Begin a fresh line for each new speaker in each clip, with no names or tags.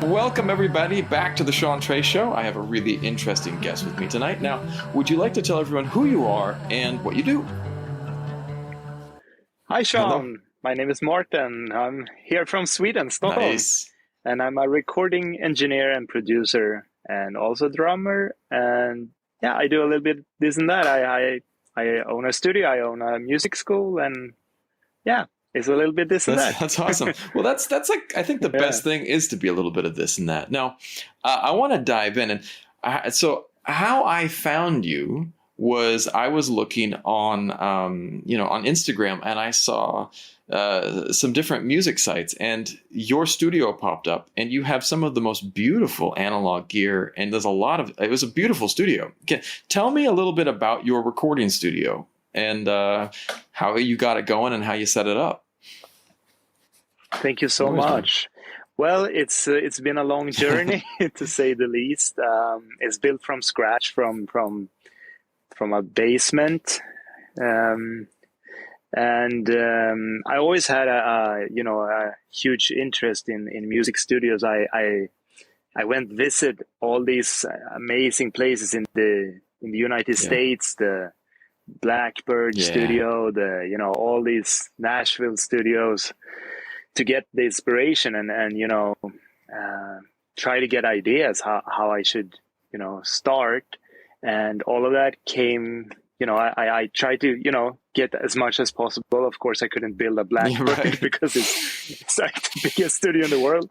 Welcome, everybody, back to the Sean Trey Show. I have a really interesting guest with me tonight. Now, would you like to tell everyone who you are and what you do?
Hi,
Hello.
Sean. My name is Marten. I'm here from Sweden, Stockholm,
Nice.
and I'm a recording engineer and producer, and also drummer. And yeah, I do a little bit this and that. I own a studio, I own a music school, and yeah, it's a little bit this and that.
That's awesome. Well, that's like, I think the
Yeah.
best thing is to be a little bit of this and that. Now, I want to dive in, and so how I found you was I was looking on on Instagram, and I saw some different music sites, and your studio popped up, and you have some of the most beautiful analog gear, and there's a lot of it was a beautiful studio. Tell me a little bit about your recording studio and how you got it going and how you set it up.
Thank you so
Always fun.
much. Well, it's been a long journey to say the least. It's built from scratch, from a basement. Um, and I always had a huge interest in music studios. I went visit all these amazing places in the United States, the Blackbird studio, all these Nashville studios, to get the inspiration and try to get ideas how I should start, and all of that came. I tried to get as much as possible. Of course, I couldn't build a Blackbird because it's like the biggest studio in the world,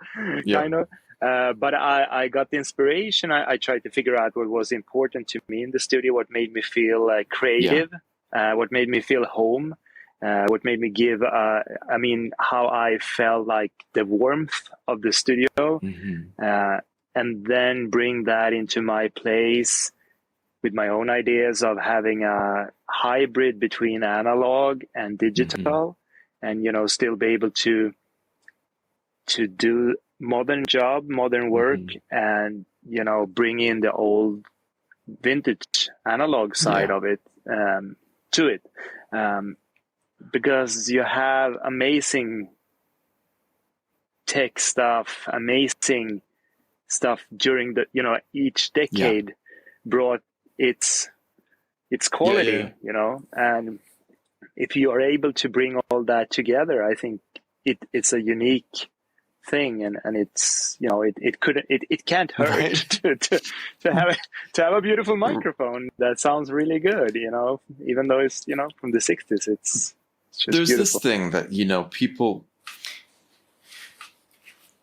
kind of. But I got the inspiration. I tried to figure out what was important to me in the studio, what made me feel creative, what made me feel home, what made me give, how I felt like the warmth of the studio, and then bring that into my place with my own ideas of having a hybrid between analog and digital, and still be able to do modern work, and bring in the old vintage analog side of it to it, because you have amazing tech stuff, amazing stuff during the each decade brought its quality, and if you are able to bring all that together, I think it's a unique thing, and it's it can't hurt to have a beautiful microphone that sounds really good, even though it's from the 60s. It's just
There's
beautiful.
this thing that people,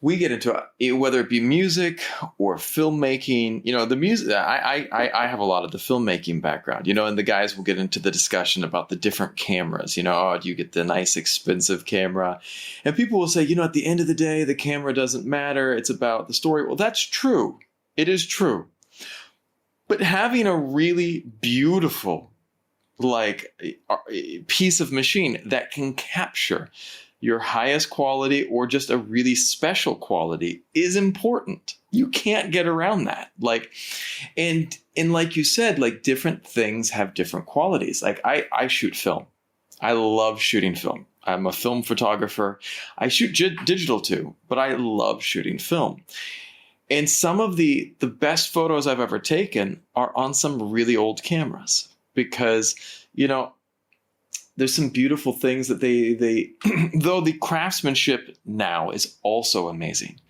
we get into whether it be music or filmmaking. The music, I have a lot of the filmmaking background, and the guys will get into the discussion about the different cameras. Do you get the nice expensive camera? And people will say, at the end of the day, the camera doesn't matter. It's about the story. Well, that's true. It is true. But having a really beautiful, piece of machine that can capture your highest quality or just a really special quality is important. You can't get around that. And like you said, different things have different qualities. I shoot film. I love shooting film. I'm a film photographer. I shoot digital too, but I love shooting film. And some of the best photos I've ever taken are on some really old cameras, because, there's some beautiful things that they though the craftsmanship now is also amazing.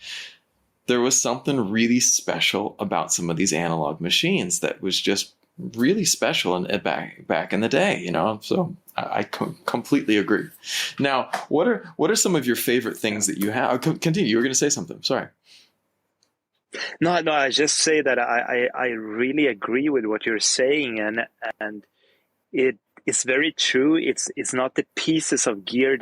There was something really special about some of these analog machines that was just really special back in the day, So I completely agree. Now, what are some of your favorite things that you have? Continue. You were going to say something. Sorry.
No, I just say that I really agree with what you're saying, and it's very true. It's not the pieces of gear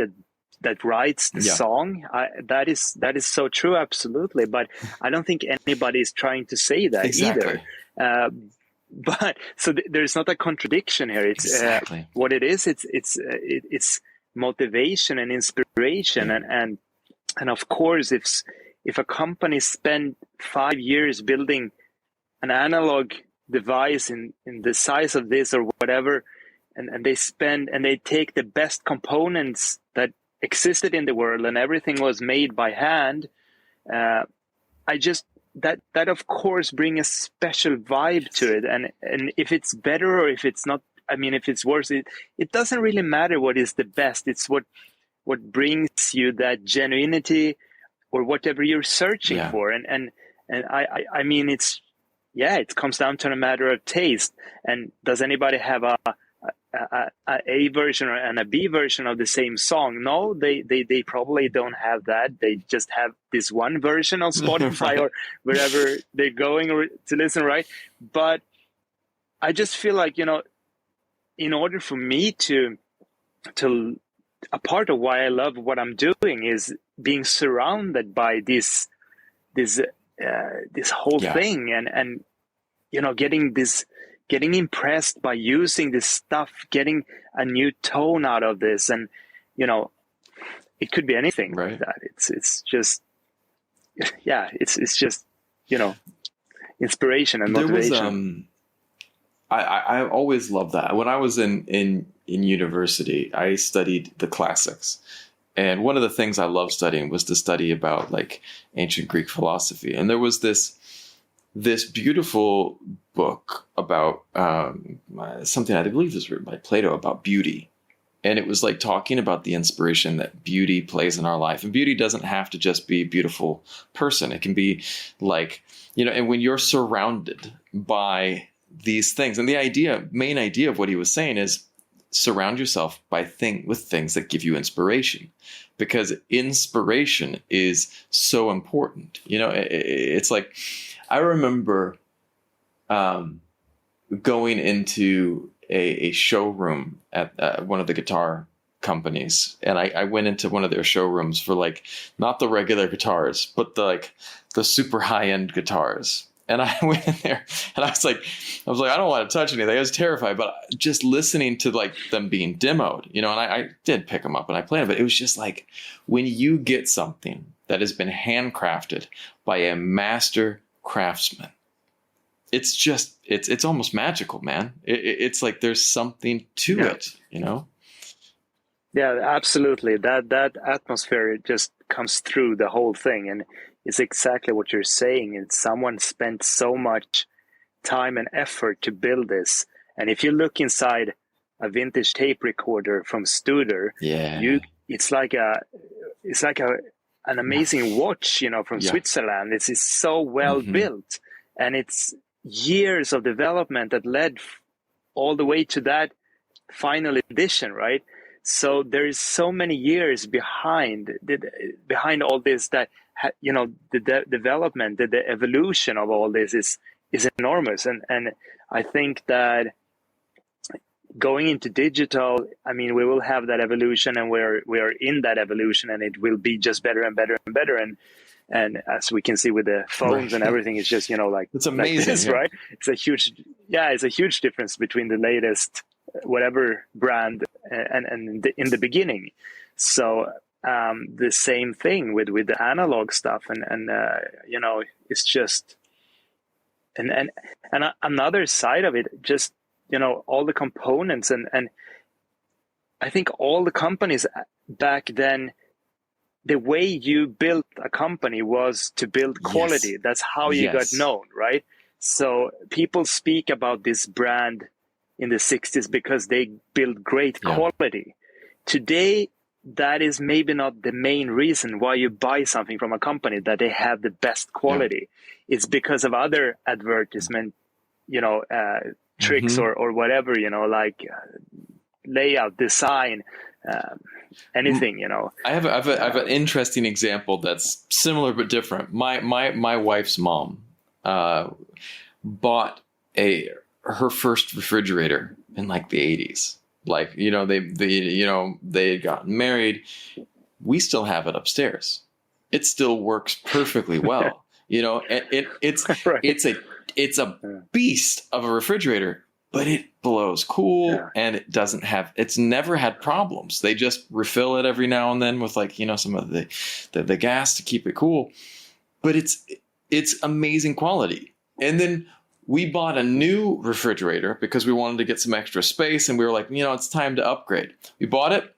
that writes the song. That is so true, absolutely. But I don't think anybody is trying to say that either. But so there's not a contradiction here. It's what it is. It's motivation and inspiration, and of course, if a company spend 5 years building an analog device in the size of this or whatever, and they take the best components that existed in the world, and everything was made by hand, I just that of course bring a special vibe to it, and if it's better or if it's not, I mean, if it's worse, it doesn't really matter what is the best. It's what brings you that genuinity or whatever you're searching
Yeah.
for, and I mean, it's, yeah, it comes down to a matter of taste. And does anybody have a version and a B version of the same song? No, they probably don't have that. They just have this one version on Spotify
Right.
or wherever they're going to listen, right? But I just feel like, in order for me to a part of why I love what I'm doing is being surrounded by this whole
Yeah.
thing, and getting impressed by using this stuff, getting a new tone out of this, and it could be anything
Right.
like that. It's just, yeah, it's just inspiration and motivation.
I always loved that. When I was in university, I studied the classics. And one of the things I loved studying was to study about like ancient Greek philosophy. And there was this beautiful book about something I believe was written by Plato about beauty. And it was like talking about the inspiration that beauty plays in our life. And beauty doesn't have to just be a beautiful person. It can be like, and when you're surrounded by these things, and the main idea of what he was saying is surround yourself with things that give you inspiration, because inspiration is so important. It's like, I remember going into a showroom at one of the guitar companies, and I went into one of their showrooms for like not the regular guitars, but the super high end guitars. And I went in there and I was like, I don't want to touch anything. I was terrified, but just listening to like them being demoed, and I did pick them up and I played them, but it was just like, when you get something that has been handcrafted by a master craftsman, it's just, it's almost magical, man. It's like, there's something to it,
Yeah, absolutely. That atmosphere just comes through the whole thing, and it's exactly what you're saying. And someone spent so much time and effort to build this. And if you look inside a vintage tape recorder from Studer,
yeah,
it's like an amazing watch, from Switzerland. It's so well built, and it's years of development that led all the way to that final edition, right? So there is so many years behind all this, that the development, the evolution of all this is enormous, and I think that going into digital, I mean, we will have that evolution, and we are in that evolution, and it will be just better and better and better, and as we can see with the phones and everything, it's just like,
it's amazing,
like this, right? It's a huge difference between the latest whatever brand and in the beginning. So the same thing with the analog stuff, and it's just and another side of it, just all the components, and I think all the companies back then, the way you built a company was to build quality.
Yes.
That's how you got known, right? So people speak about this brand in the 60s because they build great quality. Today, that is maybe not the main reason why you buy something from a company, that they have the best quality. It's because of other advertisement, tricks or whatever, like layout, design, anything,
I have an interesting example that's similar but different. My wife's mom bought her first refrigerator in like the 80s. Like, they had gotten married. We still have it upstairs. It still works perfectly well. It's
right.
it's a beast of a refrigerator, but it blows cool, and it's never had problems. They just refill it every now and then with some of the gas to keep it cool, but it's amazing quality. And then we bought a new refrigerator because we wanted to get some extra space, and we were like, it's time to upgrade. We bought it.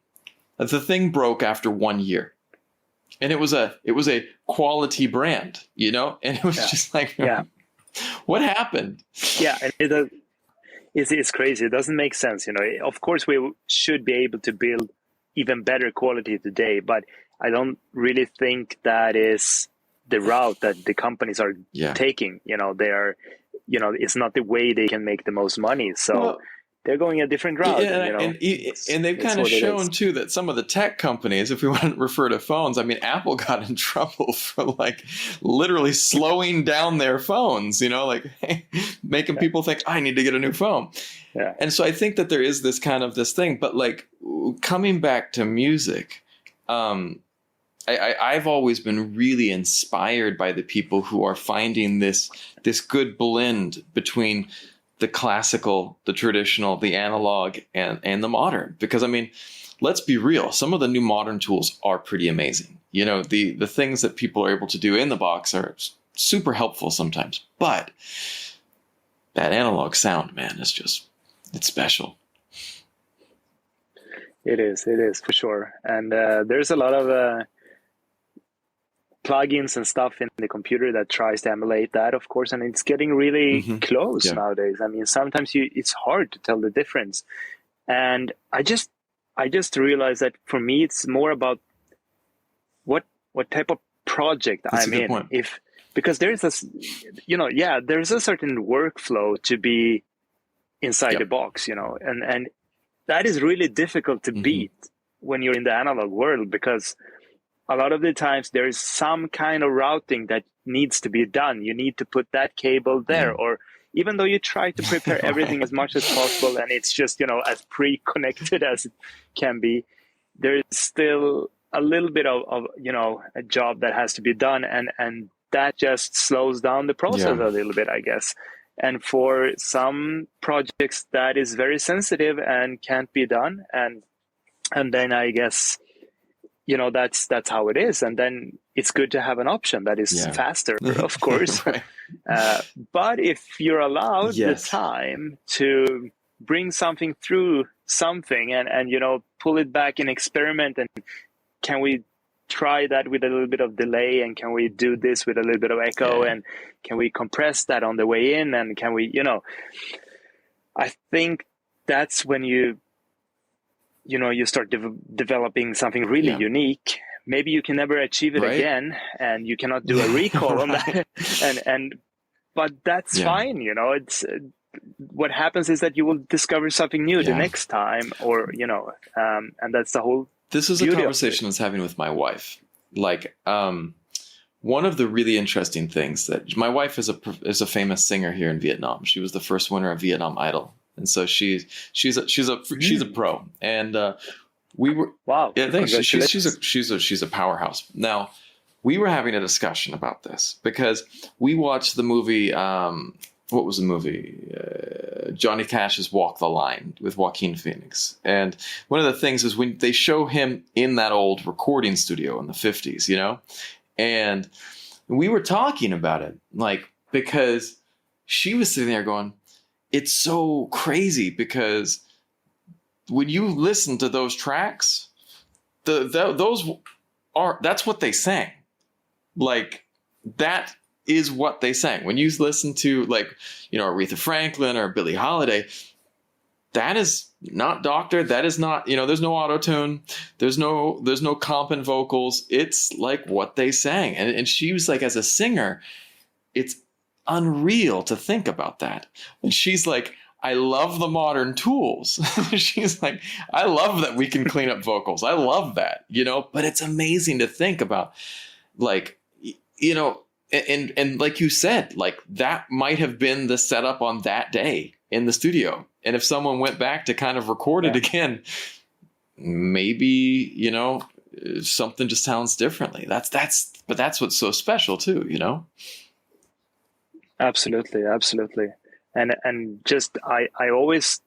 The thing broke after 1 year. And it was a quality brand, you know, and it was just like, what happened?
Yeah, and it's crazy. It doesn't make sense, you know. Of course, we should be able to build even better quality today, but I don't really think that is the route that the companies are taking. You know, they are, you know, it's not the way they can make the most money. So they're going a different route.
Yeah,
you know,
and they've kind of shown too that some of the tech companies, if we want to refer to phones, I mean, Apple got in trouble for like literally slowing down their phones, you know, like making people think I need to get a new phone.
Yeah.
And so I think that there is this kind of this thing, but like coming back to music, I've always been really inspired by the people who are finding this good blend between the classical, the traditional, the analog, and the modern. Because I mean, let's be real, some of the new modern tools are pretty amazing. You know, the things that people are able to do in the box are super helpful sometimes. But that analog sound, man, is just, it's special.
It is for sure. And there's a lot of plugins and stuff in the computer that tries to emulate that, of course, and it's getting really close nowadays. I mean, sometimes it's hard to tell the difference. And I just realized that for me, it's more about what type of project I'm in.
Point.
Because there is there's a certain workflow to be inside the box, you know, and that is really difficult to beat when you're in the analog world, because a lot of the times there is some kind of routing that needs to be done. You need to put that cable there, or even though you try to prepare everything as much as possible and it's just, you know, as pre-connected as it can be, there is still a little bit of you know, a job that has to be done, and that just slows down the process a little bit, I guess. And for some projects that is very sensitive and can't be done, and then I guess, you know, that's how it is. And then it's good to have an option that is faster, of course. But if you're allowed the time to bring something through something and, you know, pull it back and experiment, and can we try that with a little bit of delay, and can we do this with a little bit of echo, and can we compress that on the way in, and can we, you know, I think that's when you start developing something really unique. Maybe you can never achieve it again, and you cannot do a recall on that. But that's fine. You know, it's what happens is that you will discover something new the next time, or, you know, and that's the whole.
This is a conversation I was having with my wife. Like, one of the really interesting things that my wife is a famous singer here in Vietnam. She was the first winner of Vietnam Idol. And so she's a pro, and we were yeah. Thanks. She's a powerhouse. Now, we were having a discussion about this because we watched the movie. What was the movie? Johnny Cash's Walk the Line with Joaquin Phoenix. And one of the things is when they show him in that old recording studio in the 50s, you know, and we were talking about it, like, because she was sitting there going, it's so crazy because when you listen to those tracks, that's what they sang. Like, that is what they sang. When you listen to, like, you know, Aretha Franklin or Billie Holiday, that is not doctored. That is not, you know, there's no auto-tune. There's no comp and vocals. It's like what they sang. And she was like, as a singer, it's unreal to think about that. And she's like, I love the modern tools. She's like, I love that we can clean up vocals. I love that, you know, but it's amazing to think about, like, you know, and like you said, like, that might have been the setup on that day in the studio. And if someone went back to kind of record it again, maybe, you know, something just sounds differently. But that's what's so special too, you know?
Absolutely. And just, I always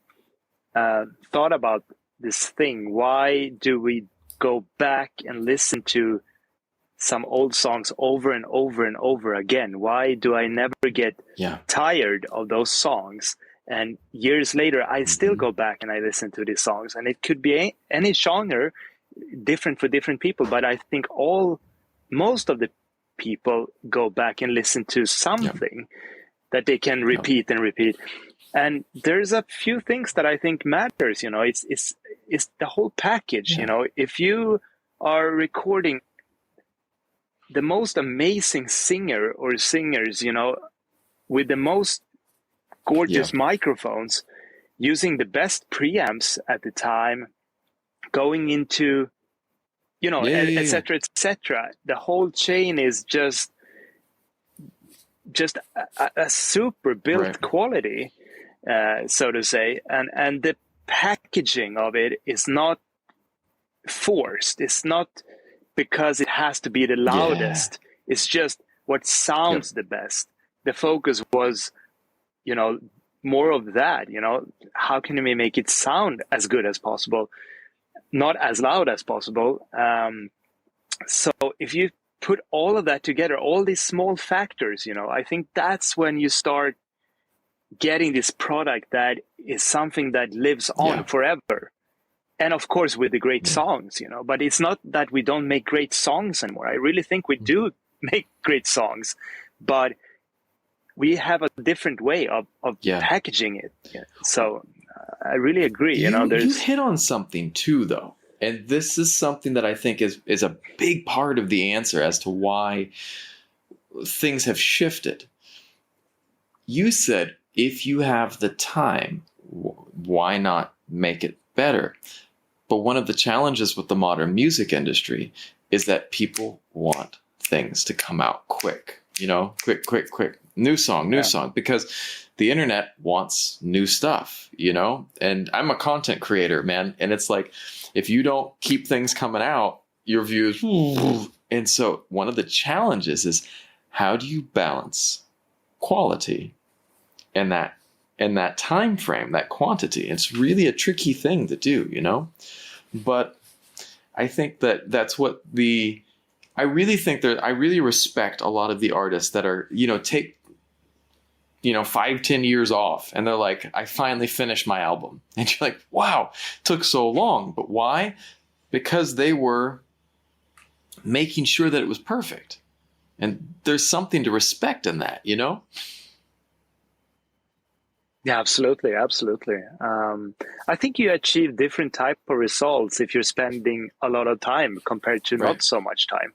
thought about this thing. Why do we go back and listen to some old songs over and over and over again? Why do I never get tired of those songs? And years later, I still go back and I listen to these songs. And it could be any genre, different for different people. But I think all most of the people go back and listen to something that they can repeat and repeat. And there's a few things that I think matters, it's the whole package. If you are recording the most amazing singer or singers, with the most gorgeous microphones, using the best preamps at the time, going into, et cetera, et cetera. The whole chain is just a super built quality, so to say. And the packaging of it is not forced. It's not because it has to be the loudest. It's just what sounds the best. The focus was, more of that, how can we make it sound as good as possible, not as loud as possible. So if you put all of that together, all these small factors, I think that's when you start getting this product that is something that lives on forever. And of course, with the great songs, but it's not that we don't make great songs anymore. I really think we do make great songs, but we have a different way of packaging it. So I really agree.
You hit on something too, though. And this is something that I think is a big part of the answer as to why things have shifted. You said, if you have the time, why not make it better? But one of the challenges with the modern music industry is that people want things to come out quick, quick. New song, because the internet wants new stuff, and I'm a content creator, man. And it's like, if you don't keep things coming out, your views. And so one of the challenges is, how do you balance quality and that time frame, that quantity? It's really a tricky thing to do, but I think that's what I really respect a lot of the artists that are, take 5-10 years off, and they're like, I finally finished my album. And you're like, wow, took so long. But why? Because they were making sure that it was perfect. And there's something to respect in that, Yeah,
absolutely. I think you achieve different type of results if you're spending a lot of time compared to not so much time.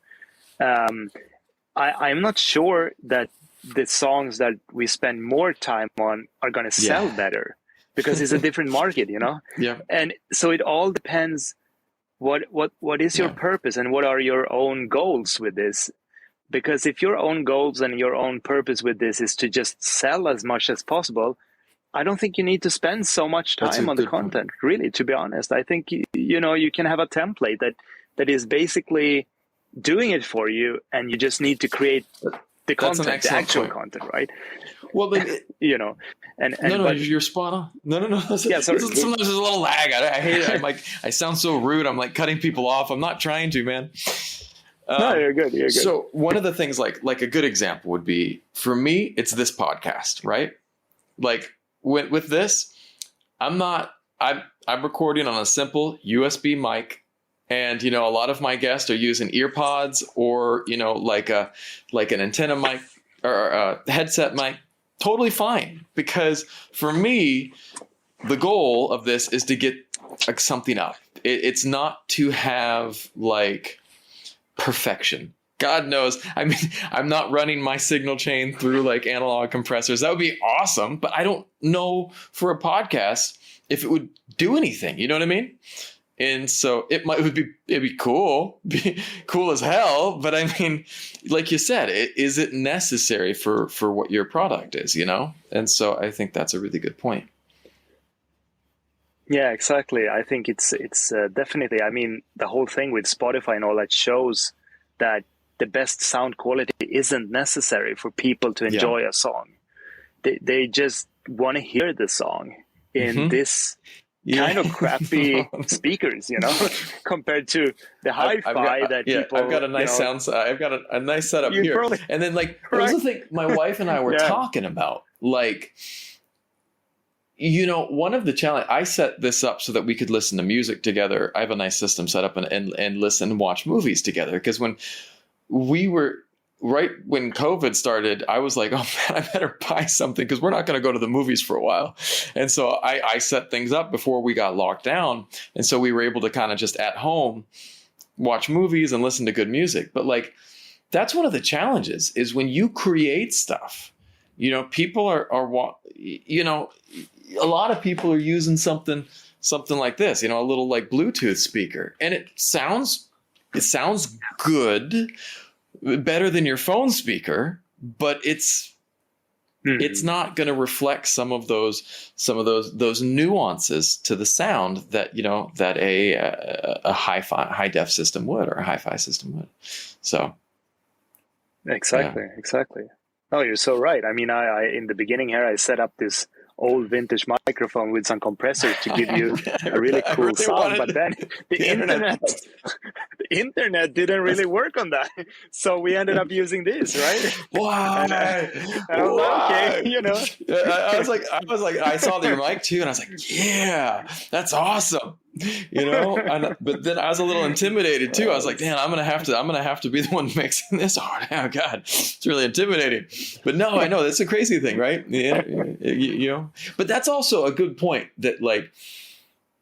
I'm not sure that the songs that we spend more time on are going to sell better, because it's a different market,
Yeah.
And so it all depends what is your purpose and what are your own goals with this. Because if your own goals and your own purpose with this is to just sell as much as possible, I don't think you need to spend so much time on the content, really, to be honest. I think, you can have a template that is basically doing it for you, and you just need to create the content, the actual content, right?
Well, but
you're
spot on. No. Sometimes there's a little lag. I hate it. I sound so rude. I'm like cutting people off. I'm not trying to, man.
No, you're good. You're good.
So one of the things, like a good example would be, for me, it's this podcast, right? Like with this, I'm recording on a simple USB mic. And, a lot of my guests are using ear pods or, like an antenna mic or a headset mic. Totally fine. Because for me, the goal of this is to get something up. It's not to have perfection. God knows. I mean, I'm not running my signal chain through analog compressors. That would be awesome. But I don't know for a podcast if it would do anything. You know what I mean? And so it'd be cool, cool as hell. But I mean, like you said, is it necessary for what your product is, And so I think that's a really good point.
Yeah, exactly. I think it's definitely, I mean, the whole thing with Spotify and all that shows that the best sound quality isn't necessary for people to enjoy a song. They just want to hear the song in this kind of crappy speakers, compared to the hi-fi that people.
I've got a nice sound. I've got a nice setup here. Probably, and then that was the thing my wife and I were talking about. One of the challenge, I set this up so that we could listen to music together. I have a nice system set up and listen and watch movies together. Because we were right when COVID started. I was like, oh man, I better buy something because we're not going to go to the movies for a while. And so I set things up before we got locked down. And so we were able to kind of just at home watch movies and listen to good music. But like, that's one of the challenges is when you create stuff, you know, people are, you know, a lot of people are using something like this, you know, a little like Bluetooth speaker, and it sounds good, better than your phone speaker, but it's not going to reflect some of those nuances to the sound that, you know, that a high def system would, or a hi-fi system would. So
Exactly. Oh, you're so right. I mean, I in the beginning here, I set up this old vintage microphone with some compressors to give you a really cool sound, but then the internet didn't really work on that, so we ended up using this, right?
Why?
And I was like, okay, you know.
I was like, I saw your mic too, and I was like, yeah, that's awesome. You know, but then I was a little intimidated too. I was like, damn, I'm gonna have to be the one mixing this. Oh God, it's really intimidating. But no, I know that's a crazy thing, right? You know, but that's also a good point that like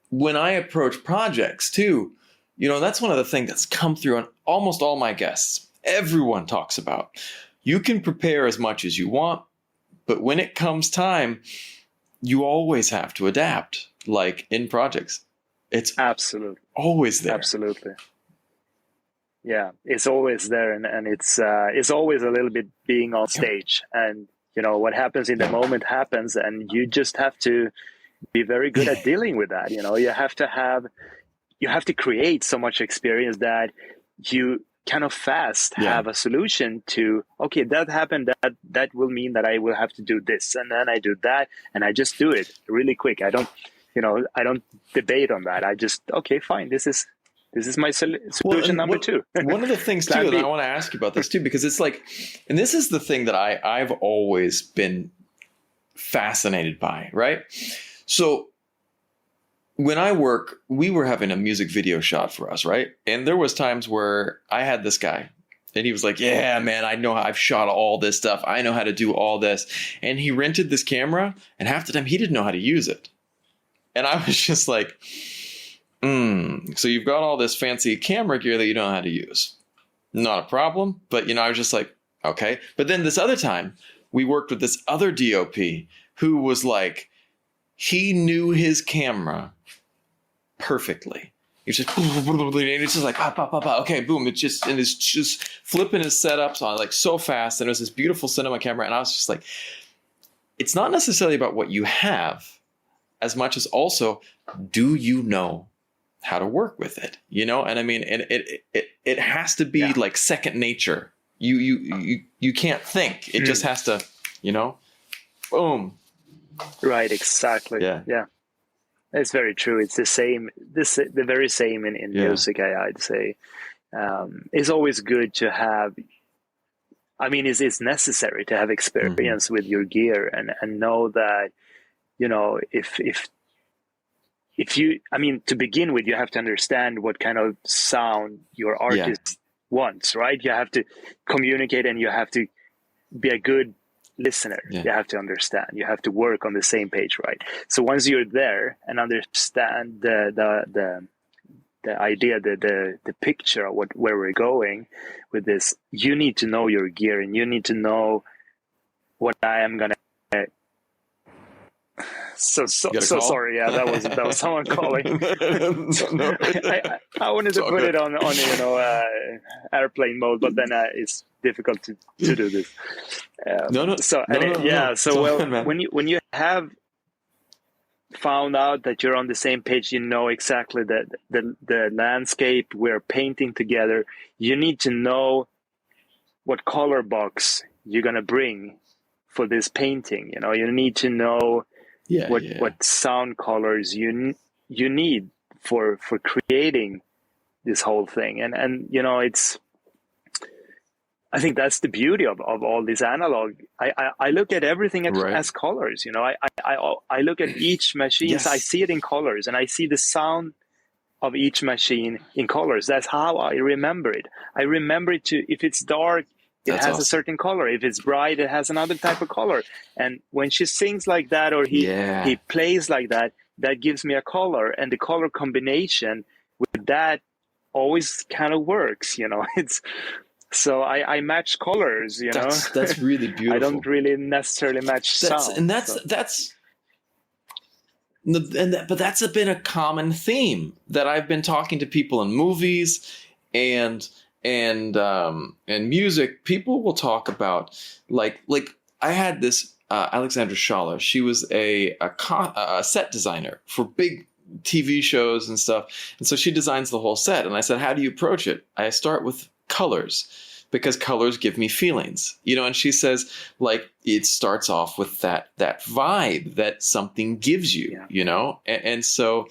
when I approach projects too, you know, that's one of the things that's come through on almost all my guests. Everyone talks about you can prepare as much as you want, but when it comes time, you always have to adapt. Like in projects. It's
absolutely
always there.
Absolutely. Yeah, it's always there, and it's always a little bit being on stage, and you know what happens in the moment happens, and you just have to be very good at dealing with that. You know, you have to create so much experience that you kind of fast have a solution to, okay, that happened, that will mean that I will have to do this, and then I do that, and I just do it really quick. I don't debate on that. I just, okay, fine. This is my solution number two.
One of the things too, and I want to ask you about this too, because it's like, and this is the thing that I've always been fascinated by, right? So when I work, we were having a music video shot for us, right? And there was times where I had this guy and he was like, yeah, man, I know I've shot all this stuff. I know how to do all this. And he rented this camera, and half the time he didn't know how to use it. And I was just like, so you've got all this fancy camera gear that you don't know how to use. Not a problem. But, you know, I was just like, okay. But then this other time, we worked with this other DOP who was like, he knew his camera perfectly. He's just, and it's just like, okay, boom. It's just flipping his setups on like so fast. And it was this beautiful cinema camera. And I was just like, it's not necessarily about what you have, as much as also, do you know how to work with it? You know, and I mean, and it has to be like second nature. You can't think. It just has to, you know, boom.
Right. Exactly. Yeah. It's very true. It's the same. The very same in music. I'd say it's always good to have. I mean, it's necessary to have experience with your gear and know that. You know, if you, I mean, to begin with, you have to understand what kind of sound your artist wants, right? You have to communicate, and you have to be a good listener. You have to understand. You have to work on the same page, right? So once you're there and understand the idea, the picture of where we're going with this, you need to know your gear, and you need to know what I am gonna. So sorry. Yeah, that was someone calling. I wanted to put it on airplane mode, but then it's difficult to do this. When you have found out that you're on the same page, you know exactly the landscape we're painting together. You need to know what color box you're gonna bring for this painting. You know, you need to know. What sound colors you need for creating this whole thing, and you know, I think that's the beauty of all this analog. I look at everything as colors. You know, I look at each machine. I see it in colors, and I see the sound of each machine in colors. That's how I remember it. I remember it to, if it's dark, it
That's
has a
awesome.
certain color. If it's bright, it has another type of color. And when she sings like that, or he
Yeah.
plays like that, that gives me a color, and the color combination with that always kind of works, you know. It's so I match colors, you know.
That's really
I don't
beautiful.
really necessarily match sound.
But that's been a common theme that I've been talking to people in movies and and music. People will talk about like I had this Alexandra Schaller. She was a set designer for big TV shows and stuff, and so she designs the whole set. And I said, "How do you approach it?" I start with colors, because colors give me feelings, you know. And she says, like, it starts off with that vibe that something gives you,
Yeah.
you know. And so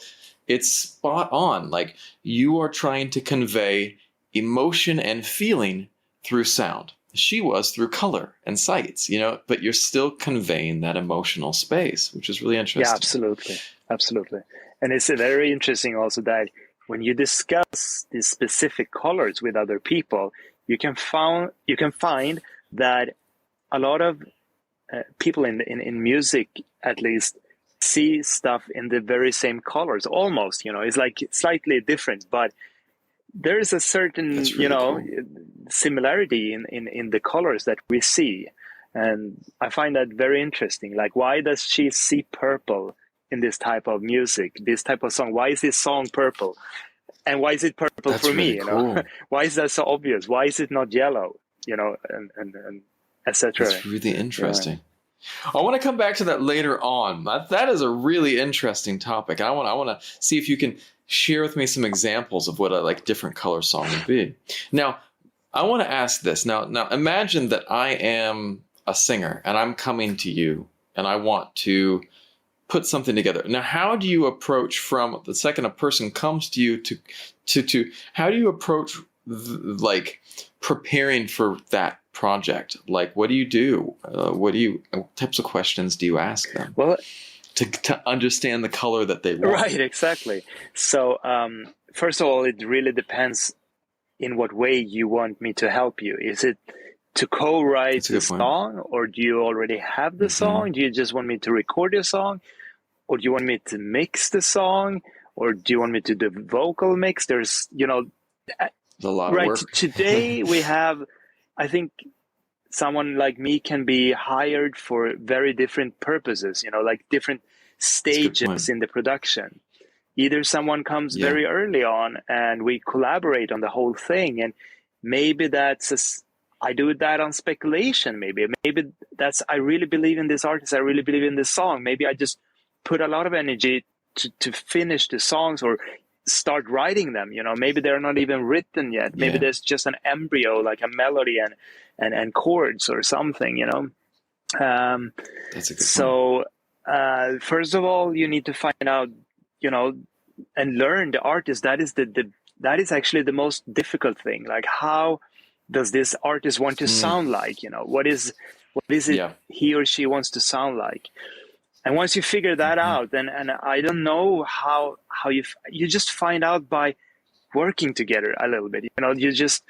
it's spot on. Like, you are trying to convey emotion and feeling through sound. She was through color and sights, you know, but you're still conveying that emotional space, which is really interesting.
Yeah, absolutely. And it's very interesting also that when you discuss these specific colors with other people, you can find that a lot of people in music, at least, see stuff in the very same colors, almost, you know. It's like slightly different, but there is a certain,
That's really
you know,
cool.
similarity in the colors that we see. And I find that very interesting. Like, why does she see purple in this type of music, this type of song? Why is this song purple? And why is it purple
That's
for me?
really
You know,
cool.
why is that so obvious? Why is it not yellow? You know, and etc.
That's really
Yeah.
interesting. I want to come back to that later on. That is a really interesting topic. I want to see if you can share with me some examples of what a like different color song would be. Now, I want to ask this. Now imagine that I am a singer and I'm coming to you and I want to put something together. Now, how do you approach from the second a person comes to you to how do you approach like preparing for that project? Like, what do you do? What types of questions do you ask them
Well,
to understand the color that they want?
right, exactly. So, first of all, it really depends in what way you want me to help you. Is it to co-write
That's a
the
good point.
song, or do you already have the song? Do you just want me to record your song, or do you want me to mix the song, or do you want me to do vocal mix? There's, you know,
It's a lot of
right.
work.
Today we have, I think, someone like me can be hired for very different purposes, you know, like different
That's a good point.
stages in the production. Either someone comes
Yeah.
very early on and we collaborate on the whole thing, and maybe I do that on speculation. Maybe that's, I really believe in this artist, I really believe in this song. Maybe I just put a lot of energy to finish the songs or start writing them, you know. Maybe they're not even written yet. Maybe
Yeah.
there's just an embryo, like a melody and chords or something, you know.
That's a good point.
So first of all, you need to find out, you know, and learn the artist. That is that is actually the most difficult thing. Like, how does this artist want to sound like? You know, what is it
Yeah.
he or she wants to sound like? And once you figure that out, and I don't know how you just find out by working together a little bit. You know, you just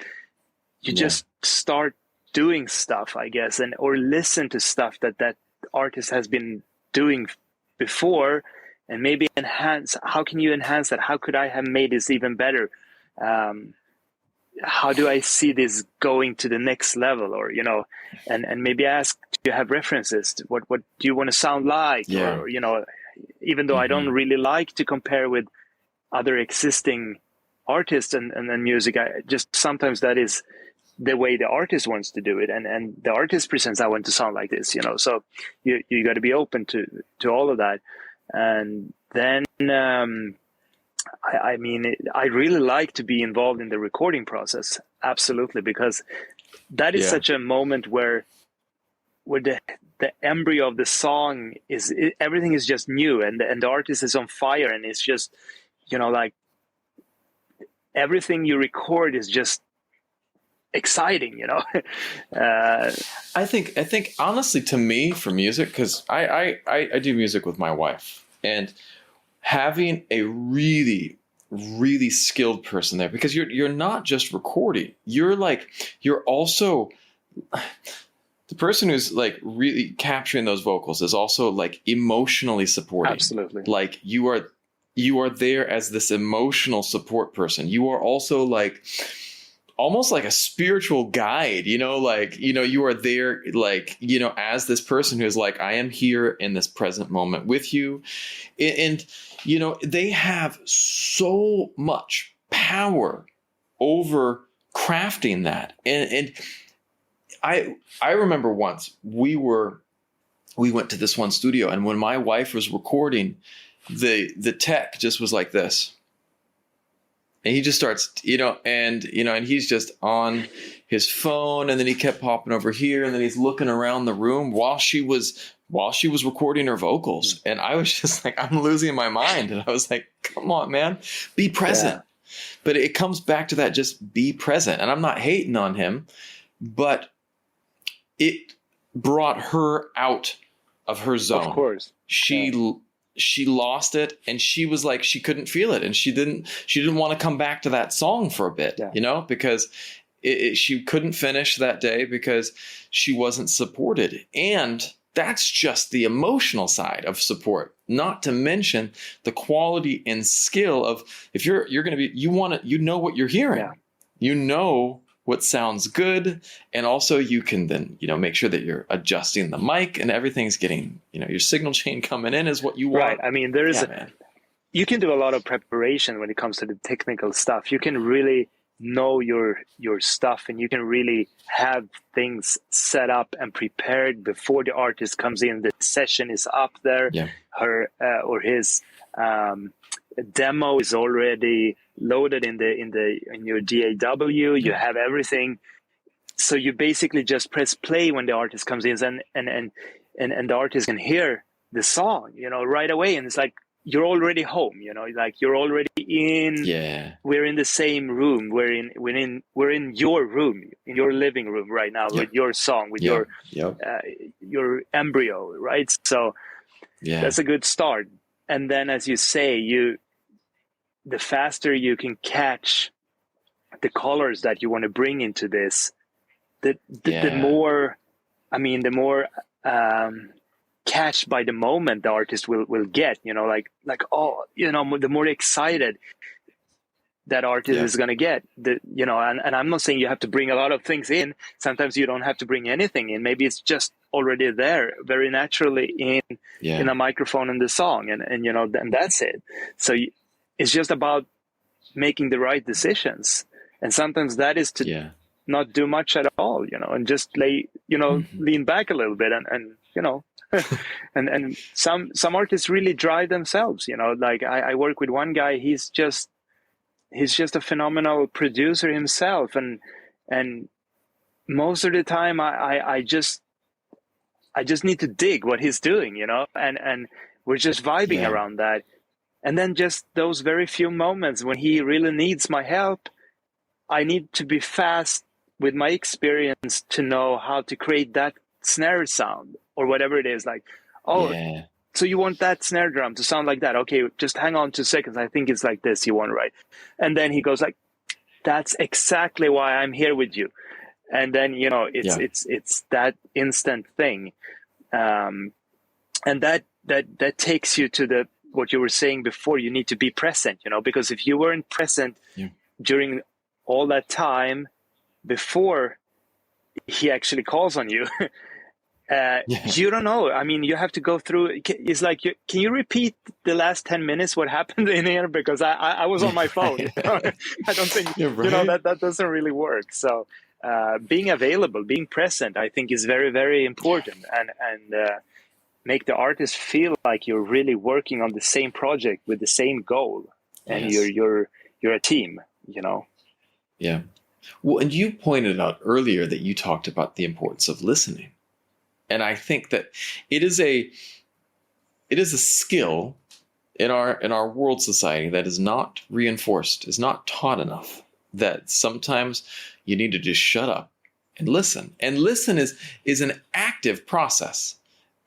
start doing stuff, I guess, and or listen to stuff that artist has been doing before, and maybe enhance. How can you enhance that? How could I have made this even better? How do I see this going to the next level? Or, you know, and maybe ask, do you have references? What do you want to sound like?
Yeah.
Or, you know, even though I don't really like to compare with other existing artists and music, I just, sometimes that is the way the artist wants to do it, and the artist presents, I want to sound like this, you know. So you got to be open to all of that. And then I mean, I really like to be involved in the recording process, absolutely, because that is such a moment where the embryo of the song is, everything is just new, and the artist is on fire, and it's just, you know, like everything you record is just exciting, you know.
I think honestly, to me, for music, because I do music with my wife, and having a really really skilled person there, because you're not just recording. You're also the person who's like really capturing those vocals is also like emotionally supporting.
Absolutely.
Like you are there as this emotional support person. You are also like almost like a spiritual guide, you are there like, as this person who's like, I am here in this present moment with you. And they have so much power over crafting that. And I remember once we went to this one studio, and when my wife was recording, the tech just was like this. And he just starts, and he's just on his phone, and then he kept popping over here, and then he's looking around the room while she was recording her vocals. And I was just like, I'm losing my mind. And I was like, come on, man, be present. Yeah. But it comes back to that, just be present. And I'm not hating on him, but it brought her out of her zone. Of
course.
She lost it, and she was like, she couldn't feel it, and she didn't want to come back to that song for a bit, because she couldn't finish that day because she wasn't supported. And that's just the emotional side of support, not to mention the quality and skill of, if you're going to be, you know what you're hearing, what sounds good. And also you can then, make sure that you're adjusting the mic and everything's getting, your signal chain coming in is what you want.
Right. I mean, you can do a lot of preparation when it comes to the technical stuff. You can really know your stuff, and you can really have things set up and prepared before the artist comes in. The session is up there. Yeah. Her or his demo is already loaded in your DAW. You have everything, so you basically just press play when the artist comes in, and the artist can hear the song, right away, and it's like you're already home, like you're already in. Yeah, we're in the same room. We're in your room, in your living room right now, with your song, with your embryo, right? So that's a good start. And then, as you say, the faster you can catch the colors that you want to bring into this, the more catched by the moment the artist will get, the more excited that artist is going to get. And I'm not saying you have to bring a lot of things in. Sometimes you don't have to bring anything in. Maybe it's just already there very naturally in a microphone in the song, and that's it. So it's just about making the right decisions. And sometimes that is to not do much at all, and just lean back a little bit and and some artists really drive themselves, like I work with one guy, he's just a phenomenal producer himself. And most of the time I just need to dig what he's doing, and we're just vibing around that. And then just those very few moments when he really needs my help, I need to be fast with my experience to know how to create that snare sound or whatever it is. Like, so you want that snare drum to sound like that? Okay, just hang on 2 seconds. I think it's like this you want, right? And then he goes like, that's exactly why I'm here with you. And then, it's that instant thing. And that takes you to what you were saying before. You need to be present, because if you weren't present during all that time before he actually calls on you, you don't know. I mean, you have to go through. It's like, can you repeat the last 10 minutes what happened in here? Because I was on my phone. I don't think, that doesn't really work. So being available, being present, I think is very, very important. And make the artist feel like you're really working on the same project with the same goal, and you're a team,
Yeah. Well, and you pointed out earlier that you talked about the importance of listening. And I think that it is a skill in our world society that is not reinforced, is not taught enough, that sometimes you need to just shut up and listen. And listen is an active process.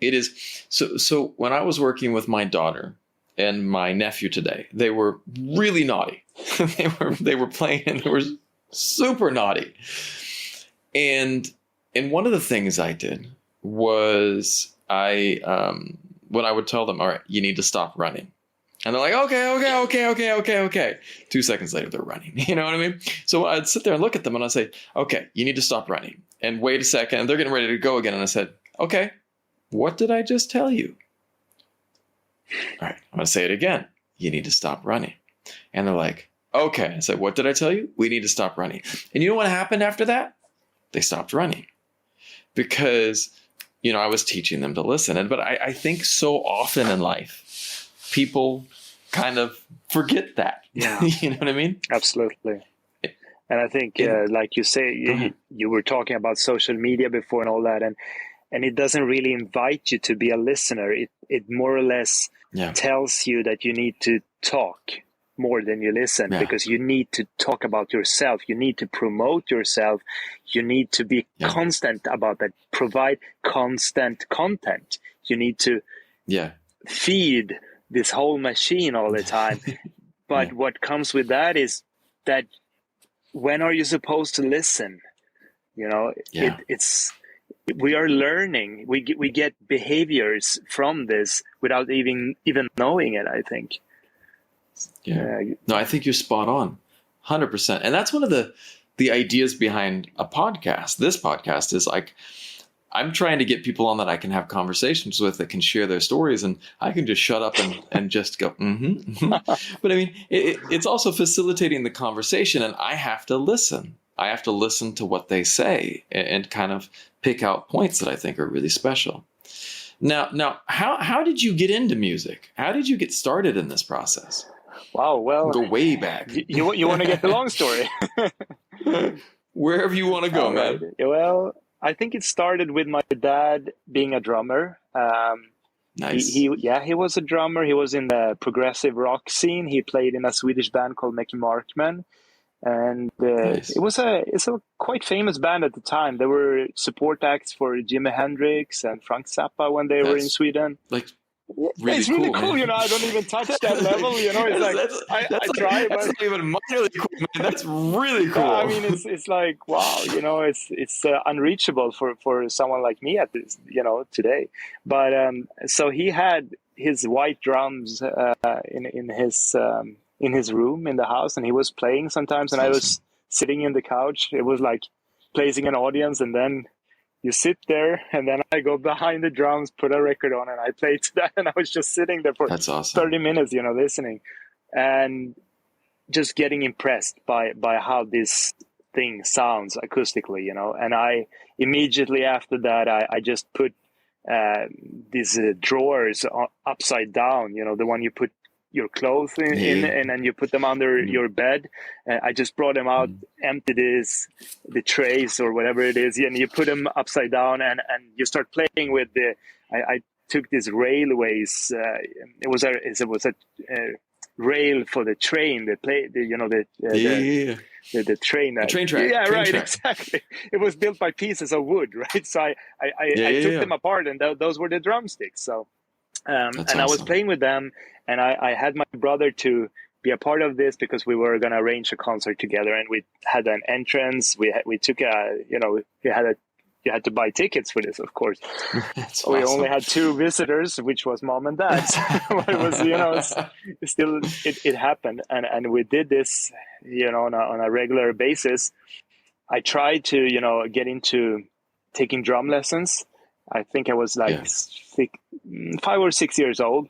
It is so when I was working with my daughter, and my nephew today. They were really naughty. they were playing and they were super naughty. And one of the things I did was when I would tell them, all right, you need to stop running. And they're like, okay. 2 seconds later, they're running. You know what I mean? So I'd sit there and look at them and I'd say, okay, you need to stop running. And wait a second. And they're getting ready to go again. And I said, okay, what did I just tell you? All right, I'm going to say it again. You need to stop running. And they're like, okay. I said, what did I tell you? We need to stop running. And you know what happened after that? They stopped running. Because, I was teaching them to listen. But I think so often in life, people kind of forget that.
Yeah.
You know what I mean?
Absolutely. And I think, like you say, you were talking about social media before and all that, and it doesn't really invite you to be a listener. It more or less tells you that you need to talk more than you listen, because you need to talk about yourself. You need to promote yourself. You need to be constant about that. Provide constant content. You need to feed this whole machine all the time. But what comes with that is that when are you supposed to listen? It's we are learning. We get behaviors from this without even knowing it, I think.
Yeah. No, I think you're spot on. 100%. And that's one of the ideas behind a podcast. This podcast is like, I'm trying to get people on that I can have conversations with, that can share their stories, and I can just shut up and just go, But I mean, it's also facilitating the conversation, and I have to listen. I have to listen to what they say and kind of pick out points that I think are really special. Now, how did you get into music? How did you get started in this process?
Wow, well,
go way back.
You want to get the long story?
Wherever you want to go, man.
Right. Well, I think it started with my dad being a drummer.
Nice.
He was a drummer. He was in the progressive rock scene. He played in a Swedish band called Mickey Markman. And
nice.
It's a quite famous band at the time. There were support acts for Jimi Hendrix and Frank Zappa when they were in Sweden.
Like, really
it's really
cool.
Man. I don't even touch that level. It's I try.
That's not even minorly cool, man. That's really cool.
I mean, it's like, wow. It's unreachable for someone like me at this, today. But so he had his white drums in his room in the house, and he was playing sometimes, and I was sitting in the couch. It was like placing an audience, and then you sit there, and then I go behind the drums, put a record on, and I played to that, and I was just sitting there for 30 minutes, listening, and just getting impressed by how this thing sounds acoustically, and I immediately after that, I just put these drawers upside down, the one you put your clothes in and then you put them under your bed. I just brought them out, emptied the trays or whatever it is, and you put them upside down and you start playing with I took these railways. It was a rail for the train. The train.
The train track.
Yeah,
train
right.
Track.
Exactly. It was built by pieces of wood, right? So I took them apart, and those were the drumsticks. So. And awesome. I was playing with them, and I had my brother to be a part of this because we were going to arrange a concert together, and we had an entrance. We took you had to buy tickets for this, of course.
That's
we
awesome.
only had 2 visitors, which was mom and dad. But it was, it happened, and we did this, on a regular basis. I tried to, get into taking drum lessons. I think I was like 5 or 6 years old.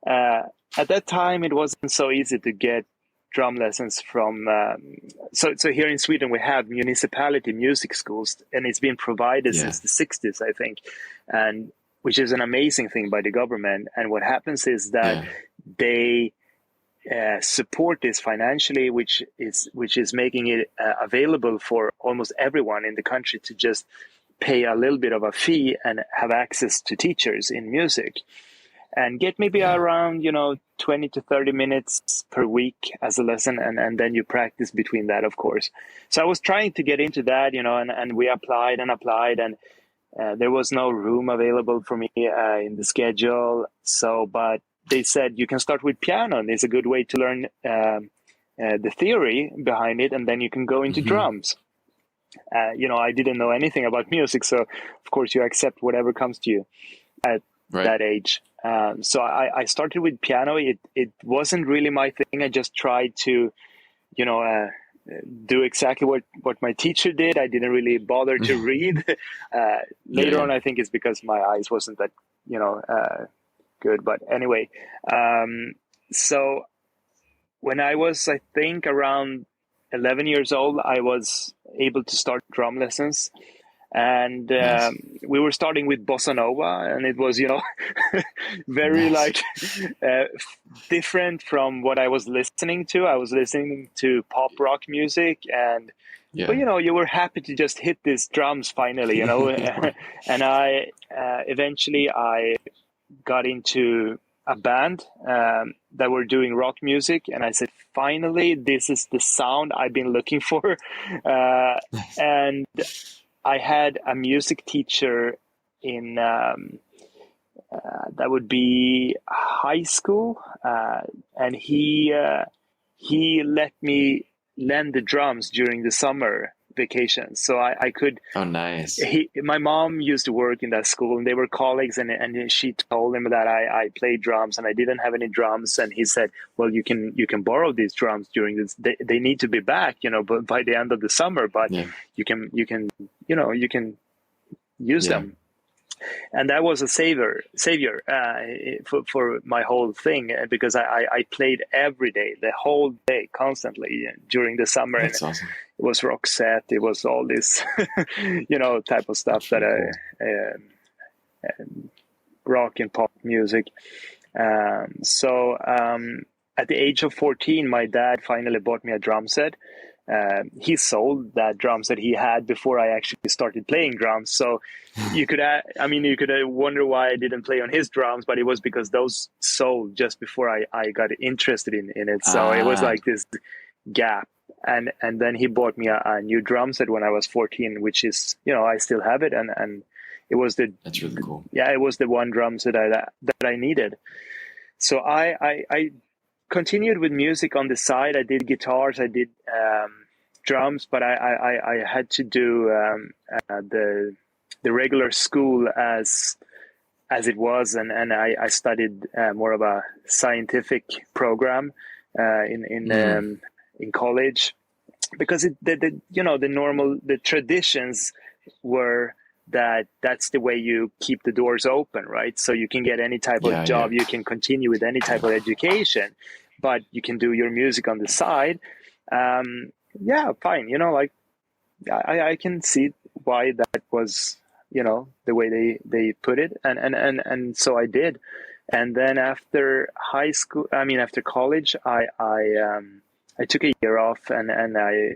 At that time, it wasn't so easy to get drum lessons from. So here in Sweden, we have municipality music schools, and it's been provided since the 60s, I think, and which is an amazing thing by the government. And what happens is that they support this financially, which is making it available for almost everyone in the country to just pay a little bit of a fee and have access to teachers in music and get maybe around 20 to 30 minutes per week as a lesson, and then you practice between that, of course. So I was trying to get into that, and we applied, and there was no room available for me in the schedule. So but they said you can start with piano, and it's a good way to learn the theory behind it, and then you can go into drums. I didn't know anything about music, so of course you accept whatever comes to you at that age. So I started with piano. It wasn't really my thing. I just tried to, do exactly what my teacher did. I didn't really bother to read. Later on, I think it's because my eyes wasn't that, good. But anyway, so when I was, I think, around 11 years old, I was able to start drum lessons. And we were starting with bossa nova, and it was, very different from what I was listening to. I was listening to pop rock music, but you were happy to just hit these drums finally, And I eventually I got into a band that were doing rock music, and I said, finally, this is the sound I've been looking for, and I had a music teacher in that would be high school, and he let me lend the drums during the summer vacation, so I could.
Oh, nice.
My mom used to work in that school, and they were colleagues, and she told him that I played drums, and I didn't have any drums, and he said, well, you can borrow these drums during this. They need to be back, but by the end of the summer, but you can use them. And that was a savior for my whole thing, because I played every day, the whole day, constantly during the summer.
That's awesome.
It was rock set. It was all this, type of stuff that rock and pop music. So at the age of 14, my dad finally bought me a drum set. He sold that drum set he had before I actually started playing drums. So you could wonder why I didn't play on his drums, but it was because those sold just before I got interested in it. So it was like this gap. And then he bought me a new drum set when I was 14, which is, I still have it. And it was
that's really cool.
Yeah, it was the one drum set that I needed. So I continued with music on the side. I did guitars, I did drums, but I had to do the regular school as it was, and I studied more of a scientific program in college, because the traditions were that's the way you keep the doors open, right? So you can get any type of job, you can continue with any type of education, but you can do your music on the side. Fine. I can see why that was, the way they put it. And so I did. And then after after college, I took a year off, and I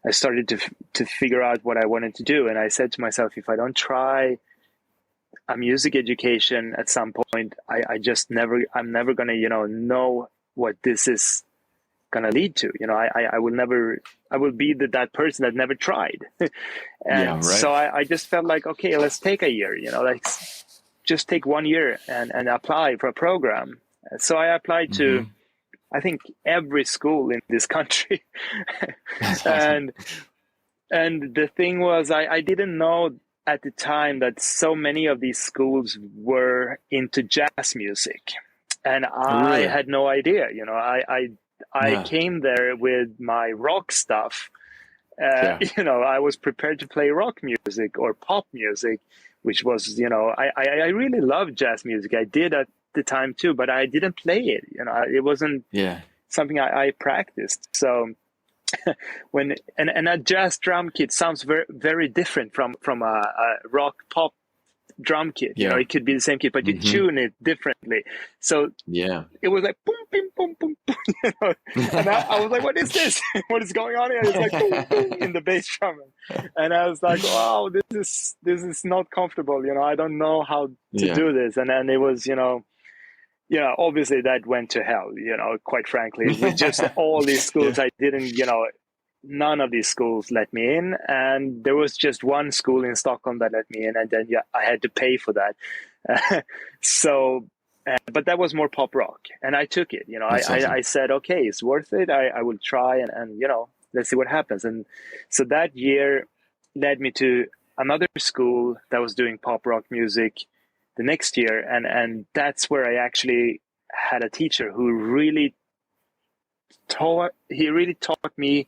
started to figure out what I wanted to do. And I said to myself, if I don't try a music education at some point, I'm never going to, know what this is going to lead to. I will be that person that never tried. So I just felt like, okay, let's take a year, just take 1 year and apply for a program. So I applied to, I think, every school in this country. and the thing was, I didn't know at the time that so many of these schools were into jazz music. And I had no idea, I came there with my rock stuff. I was prepared to play rock music or pop music, which was, I really loved jazz music. I did at the time too, but I didn't play it. It wasn't something I practiced. So when a jazz drum kit sounds very, very different from a rock pop drum kit. It could be the same kit, but you tune it differently. So it was like boom, boom, boom, boom, boom. And I was like, what is this? What is going on here? It's like boom, boom in the bass drum. And I was like, wow, this is not comfortable. I don't know how to do this. And then it was, obviously that went to hell, quite frankly, with just all these schools. I didn't, none of these schools let me in, and there was just one school in Stockholm that let me in, and then I had to pay for that. So But that was more pop rock, and I took it.
That's awesome.
I said, okay, it's worth it. I will try, and let's see what happens. And so that year led me to another school that was doing pop rock music the next year, and that's where I actually had a teacher who really taught me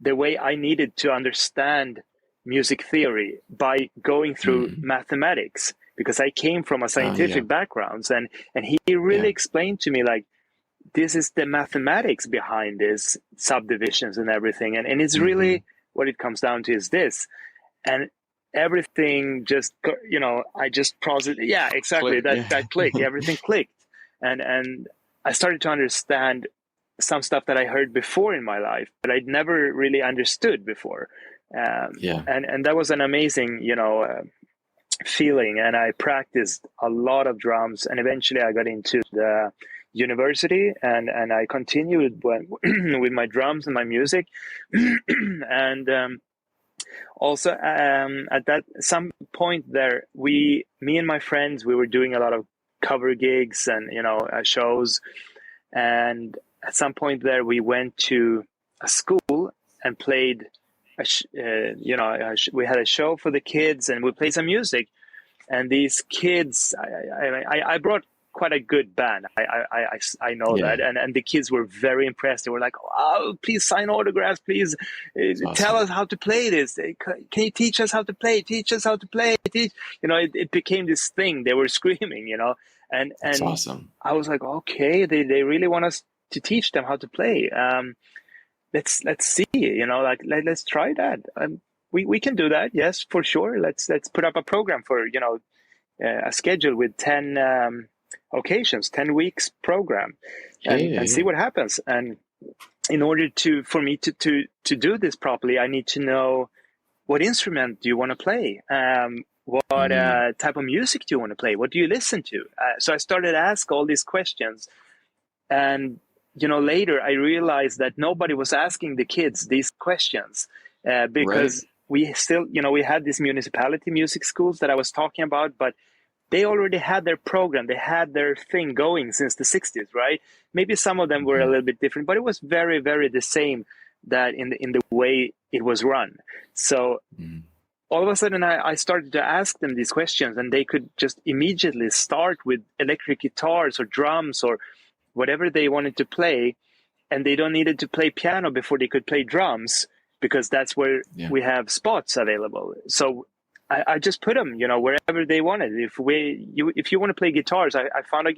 the way I needed to understand music theory by going through mathematics, because I came from a scientific background, and he really explained to me, like, this is the mathematics behind this subdivisions and everything, and it's really what it comes down to is this, and everything just I just processed. Yeah, exactly. That clicked. Everything clicked, and I started to understand some stuff that I heard before in my life, but I'd never really understood before. And that was an amazing, feeling. And I practiced a lot of drums, and eventually I got into the university, and I continued with my drums and my music. And also at that some point there, me and my friends, we were doing a lot of cover gigs and shows, and at some point there we went to a school and played we had a show for the kids, and we played some music, and these kids, I brought quite a good band. I know that, and the kids were very impressed. They were like, "Oh, please sign autographs, please tell us how to play this. Can you teach us how to play? Teach us how to play." It became this thing. They were screaming, and
That's awesome.
I was like, okay, they really want us to teach them how to play. Let's see, let's try that. We can do that. Yes, for sure. Let's put up a program for, a schedule with 10 occasions, 10 weeks program, and see what happens. And in order for me to do this properly, I need to know, what instrument do you want to play? What type of music do you want to play? What do you listen to? So I started to ask all these questions, and later I realized that nobody was asking the kids these questions, because we still, we had these municipality music schools that I was talking about, but they already had their program. They had their thing going since the 60s, right? Maybe some of them were a little bit different, but it was very, very the same, that in the way it was run. So all of a sudden I started to ask them these questions, and they could just immediately start with electric guitars or drums or whatever they wanted to play, and they don't needed to play piano before they could play drums, because that's where we have spots available. So I just put them, wherever they wanted. If you want to play guitars, I found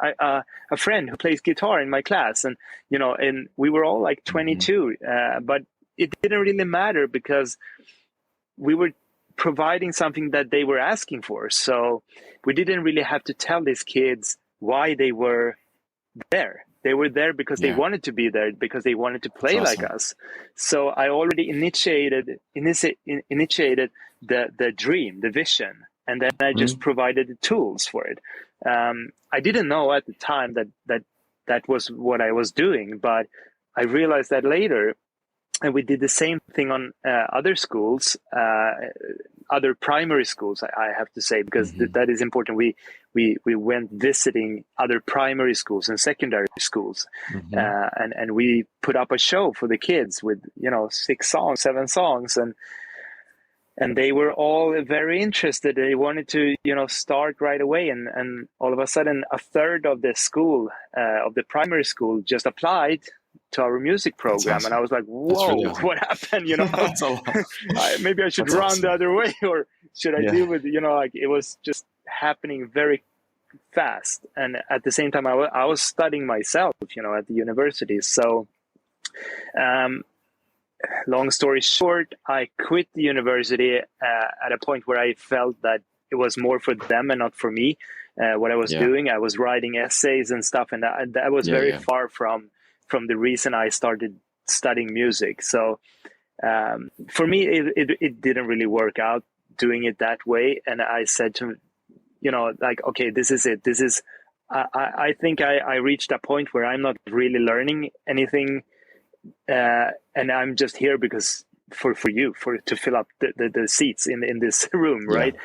a friend who plays guitar in my class, and and we were all like 22, but it didn't really matter, because we were providing something that they were asking for. So we didn't really have to tell these kids why they were there. They were there because they wanted to be there, because they wanted to play like us. So I already initiated the dream, the vision, and then I just provided the tools for it. I didn't know at the time that was what I was doing, but I realized that later. And we did the same thing on other schools, other primary schools, I have to say, because that is important. We went visiting other primary schools and secondary schools, and we put up a show for the kids with 6 songs, 7 songs, and they were all very interested. They wanted to start right away, and all of a sudden a third of the school, of the primary school, just applied to our music program. Awesome. And I was like, whoa, really awesome. What happened? Maybe I should run the other way, or should I deal with, like, it was just happening very fast. And at the same time, I was studying myself, at the university. So, long story short, I quit the university at a point where I felt that it was more for them and not for me. What I was doing, I was writing essays and stuff, and that was very far from the reason I started studying music. So for me, it didn't really work out doing it that way. And I said to, okay, this is it. This is, I think I reached a point where I'm not really learning anything. And I'm just here because for you, to fill up the seats in this room, right?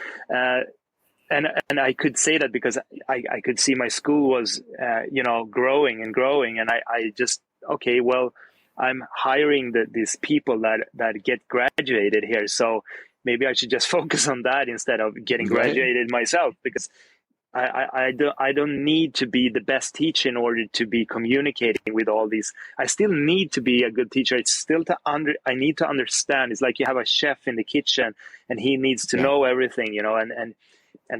and I could say that because I could see my school was growing and growing, and I just, okay, well, I'm hiring these people that get graduated here, so maybe I should just focus on that instead of getting
Right.
graduated myself, because I don't need to be the best teacher in order to be communicating with all these. I still need to be a good teacher. It's still I need to understand. It's like you have a chef in the kitchen and he needs to
Yeah.
know everything, and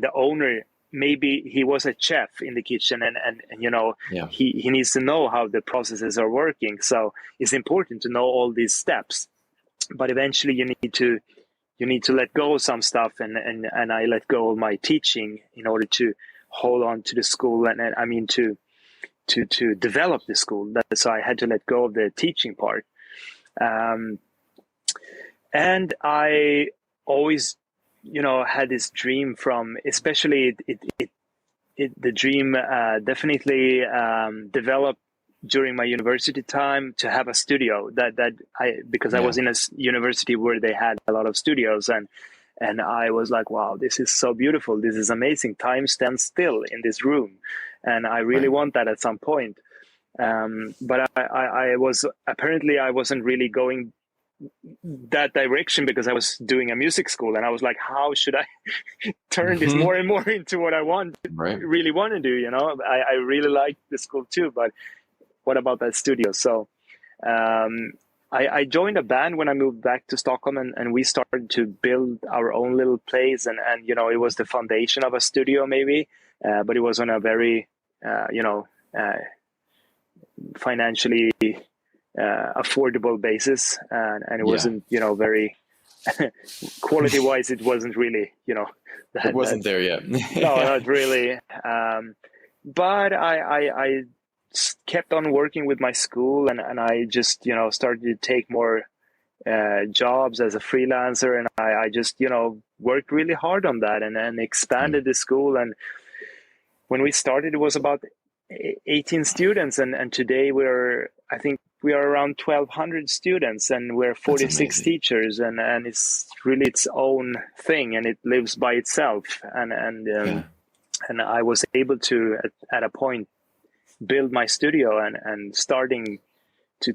the owner, maybe he was a chef in the kitchen, and
Yeah.
he needs to know how the processes are working. So it's important to know all these steps, but eventually you need to let go of some stuff, and I let go of my teaching in order to hold on to the school, and I mean to develop the school. So I had to let go of the teaching part, and I always had this dream from, especially the dream definitely developed during my university time, to have a studio because I
Yeah.
was in a university where they had a lot of studios, and I was like, wow, this is so beautiful, this is amazing, time stands still in this room, and I really
Right.
want that at some point. But I wasn't really going that direction, because I was doing a music school, and I was like, how should I turn this more and more into what I
Right.
really want to do? I really like the school too, but what about that studio? So I joined a band when I moved back to Stockholm, and we started to build our own little place, and it was the foundation of a studio maybe, but it was on a very financially affordable basis, and it
Yeah.
wasn't very quality wise, it wasn't really
It wasn't there yet.
no, not really. But I kept on working with my school, and I just started to take more jobs as a freelancer, and I just worked really hard on that, and expanded the school. And when we started, it was about 18 students, and today I think we are around 1,200 students, and we're
That's
46
amazing.
teachers, and it's really its own thing, and it lives by itself.
Yeah.
And I was able to at a point build my studio, and starting to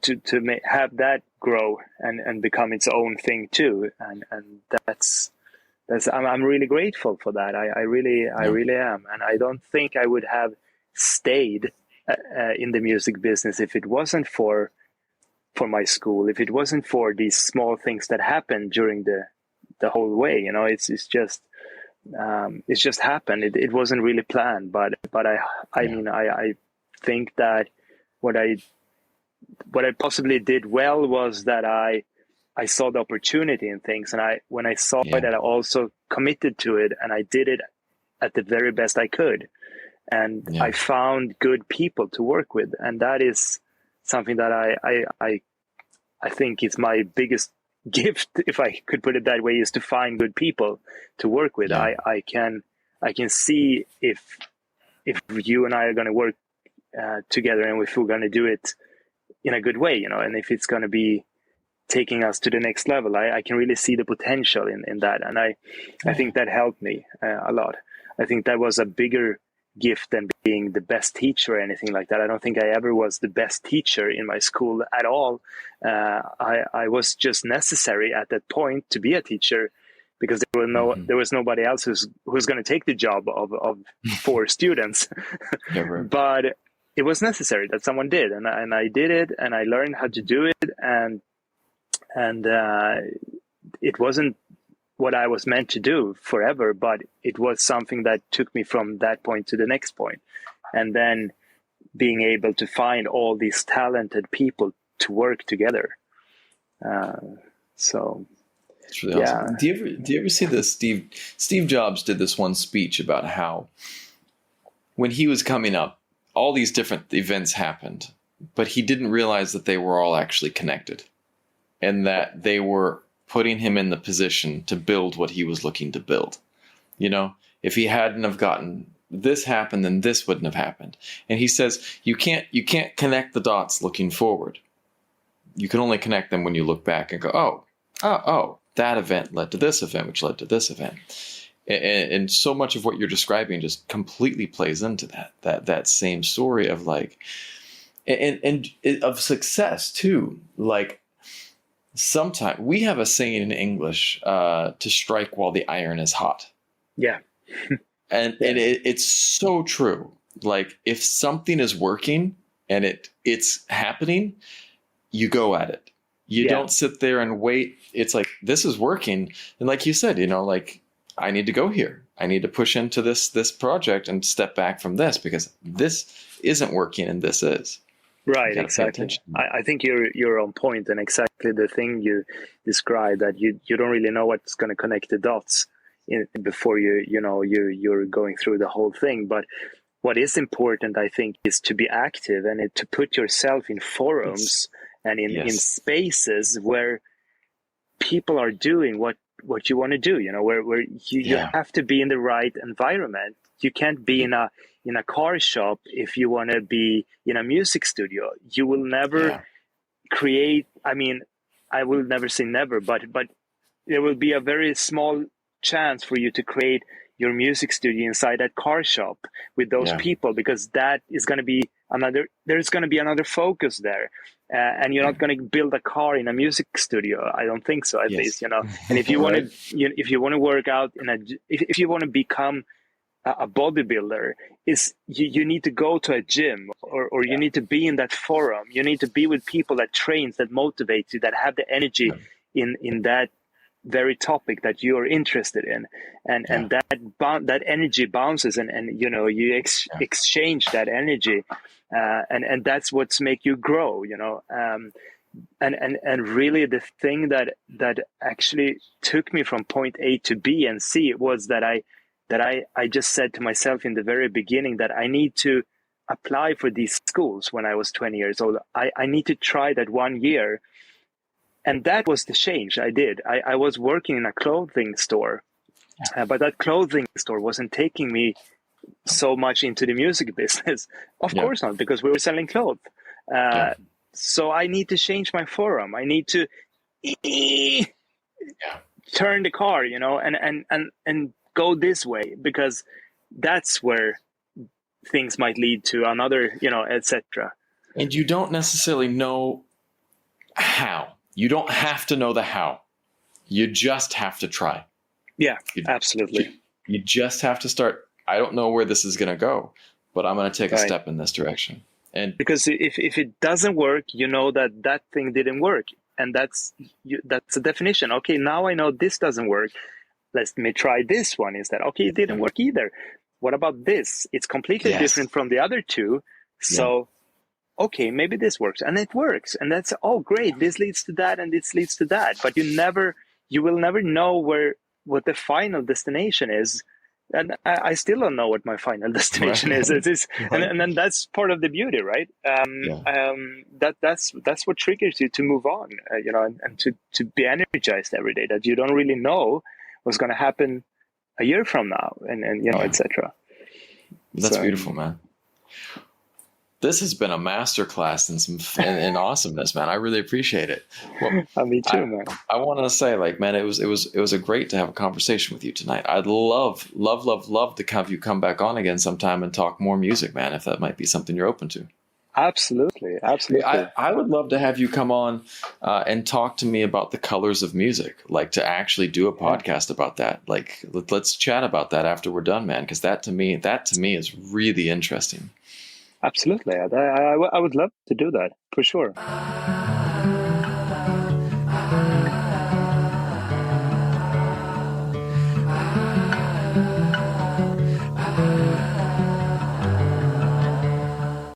have that grow and become its own thing too, and that's I'm really grateful for that. I
Yeah.
really am, and I don't think I would have stayed in the music business if it wasn't for my school, if it wasn't for these small things that happened during the whole way. It's just happened. It wasn't really planned, but I
Yeah.
mean I think that what I possibly did well was that I saw the opportunity in things, and when I saw
Yeah.
it, I also committed to it, and I did it at the very best I could, and
Yeah.
I found good people to work with, and that is something that I think is my biggest gift, if I could put it that way, is to find good people to work with.
Yeah.
I can see if you and I are going to work together, and if we're going to do it in a good way, and if it's going to be taking us to the next level, I can really see the potential in that, and I think that helped me a lot. I think that was a bigger gift than being the best teacher or anything like that. I don't think I ever was the best teacher in my school at all. I was just necessary at that point to be a teacher, because there was nobody else who's going to take the job of 4 students.
Yeah. Right.
But it was necessary that someone did, and I did it, and I learned how to do it, and it wasn't what I was meant to do forever, but it was something that took me from that point to the next point, and then being able to find all these talented people to work together. So
It's really
yeah.
awesome. Do you ever see this? Steve Jobs did this one speech about how when he was coming up, all these different events happened, but he didn't realize that they were all actually connected, and that they were putting him in the position to build what he was looking to build. If he hadn't have gotten this happened, then this wouldn't have happened. And he says you can't connect the dots looking forward. You can only connect them when you look back and go, oh, that event led to this event, which led to this event. And so much of what you're describing just completely plays into that same story of like, and of success too. Like, sometimes we have a saying in English, to strike while the iron is hot.
Yeah.
And it's so true. Like, if something is working and it's happening, you go at it. You don't sit there and wait. It's like, this is working. And like you said, like, I need to go here. I need to push into this project and step back from this because this isn't working and this is.
Right, exactly. I think you're on point, and exactly the thing you described, that you don't really know what's going to connect the dots before you're going through the whole thing. But what is important, I think, is to be active and to put yourself in forums and in spaces where people are doing what you want to do. Where you have to be in the right environment. You can't be in a car shop if you want to be in a music studio. You will never create. I mean, I will never say never, but there will be a very small chance for you to create your music studio inside that car shop with those people, because that is going to be there's going to be another focus there. And you're not going to build a car in a music studio. I don't think so, at least, And if you want to, if you want to work out if you want to become a bodybuilder, you need to go to a gym or you need to be in that forum. You need to be with people that trains, that motivates you, that have the energy in that very topic that you're interested in, and that energy bounces, and you exchange that energy, and that's what's make you grow, and really the thing that actually took me from point A to B and C was that I just said to myself in the very beginning that I need to apply for these schools when I was 20 years old. I need to try that 1 year. And that was the change I did. I was working in a clothing store, but that clothing store wasn't taking me so much into the music business. Of course not, because we were selling clothes. So I need to change my forum. I need to turn the car, and go this way, because that's where things might lead to another, etc.
And you don't necessarily know how. You don't have to know the how. You just have to try.
Yeah, absolutely.
You just have to start. I don't know where this is going to go, but I'm going to take a step in this direction. And
because if it doesn't work, that thing didn't work. And that's the definition. Okay, now I know this doesn't work. Let me try this one instead. Okay, it didn't work either. What about this? It's completely different from the other two. So okay, maybe this works, and it works, and that's great. This leads to that, and this leads to that. But you will never know what the final destination is, and I still don't know what my final destination is. It is, and then that's part of the beauty, right? That's what triggers you to move on, and to be energized every day. That you don't really know what's going to happen a year from now, and etc.
That's beautiful, man. This has been a masterclass in awesomeness, man. I really appreciate it.
Well, me too, man.
I want to say, like, man, it was a great to have a conversation with you tonight. I'd love to have you come back on again sometime and talk more music, man, if that might be something you're open to.
Absolutely.
I would love to have you come on and talk to me about the colors of music, like to actually do a podcast about that. Like, let's chat about that after we're done, man, because that to me is really interesting.
Absolutely. I would love to do that, for sure.